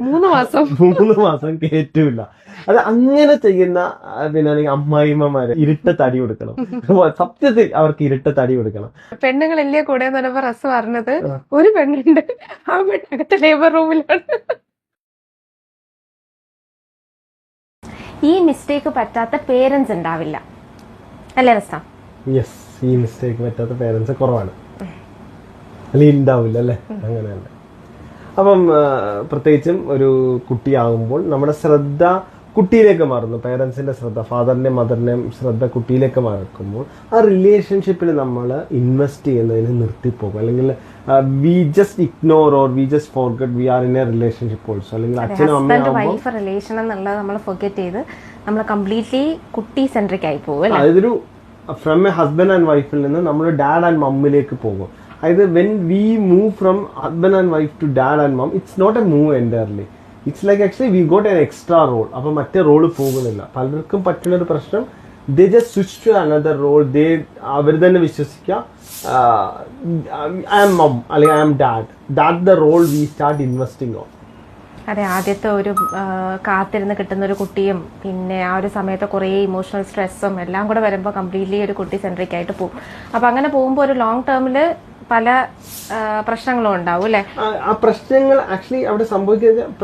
3 മാസം കേറ്റൂല. അത് അങ്ങനെ ചെയ്യുന്ന പിന്നെ അമ്മായിമ്മമാര് ഇരുട്ട തടി കൊടുക്കണം. സത്യത്തിൽ അവർക്ക് ഇരുട്ട തടി കൊടുക്കണം. പെണ്ണുങ്ങളല്ലേ കൂടെ എന്ന് പറഞ്ഞപ്പോ റസ് പറഞ്ഞത് ഒരു പെണ്ണുണ്ട്, ആ പെണ്ണകത്ത് ലേബർ റൂമിലാണ്. ഈ മിസ്റ്റേക്ക് പറ്റാത്ത പേരൻസ് ഉണ്ടാവില്ല അല്ലേ റസ? യെസ്, ഈ മിസ്റ്റേക്ക് പറ്റാത്ത പേരൻസ് കുറവാണ്, അല്ലെങ്കിൽ ഉണ്ടാവില്ല അല്ലേ? അങ്ങനെയല്ല. അപ്പം പ്രത്യേകിച്ചും ഒരു കുട്ടിയാകുമ്പോൾ നമ്മുടെ ശ്രദ്ധ കുട്ടിയിലേക്ക് മാറുന്നു. പേരൻസിന്റെ ശ്രദ്ധ, ഫാദറിന്റെയും മദറിന്റെയും ശ്രദ്ധ കുട്ടിയിലേക്ക് മാറുമ്പോൾ ആ റിലേഷൻഷിപ്പിൽ നമ്മൾ ഇൻവെസ്റ്റ് ചെയ്യുന്നതിന് നിർത്തിപ്പോകും. അല്ലെങ്കിൽ we just ignore or we just forget we are in a relationship also. അല്ലെങ്കിൽ അച്ഛനും അമ്മയും റിലേഷൻ എന്നുള്ളത് നമ്മൾ ഫോർഗെറ്റ് ചെയ്ത് നമ്മൾ കംപ്ലീറ്റ്ലി കുട്ടി സെൻട്രിക് ആയി പോകും. അതൊരു ഫ്രം എ ഹസ്ബൻഡ് ആൻഡ് വൈഫിൽ നിന്ന് നമ്മൾ ഡാഡ് ആൻഡ് മമ്മിലേക്ക് പോകും. അതായത് when we move from husband and wife to dad and mum, it's not a move entirely. It's like actually we got an extra role. അപ്പൊ മറ്റേ റോള് പോകുന്നില്ല. പലർക്കും പറ്റുന്ന ഒരു പ്രശ്നം, they just switch to another role. അവർ തന്നെ വിശ്വസിക്കുക ഐ ആം മം അല്ലെങ്കിൽ I am dad. That the role we start investing on. അതെ, ആദ്യത്തെ ഒരു കാത്തിരുന്ന് കിട്ടുന്ന ഒരു കുട്ടിയും പിന്നെ ആ ഒരു സമയത്ത് കുറേ ഇമോഷണൽ സ്ട്രെസ്സും എല്ലാം കൂടെ വരുമ്പോൾ കംപ്ലീറ്റ്ലി ഒരു കുട്ടി സെൻട്രിക് ആയിട്ട് പോകും. അപ്പൊ അങ്ങനെ പോകുമ്പോൾ ഒരു ലോങ് ടേമിൽ പല പ്രശ്നങ്ങളും ഉണ്ടാവും അല്ലെ? ആ പ്രശ്നങ്ങൾ ആക്ച്വലി അവിടെ സംഭവിക്കുന്നത്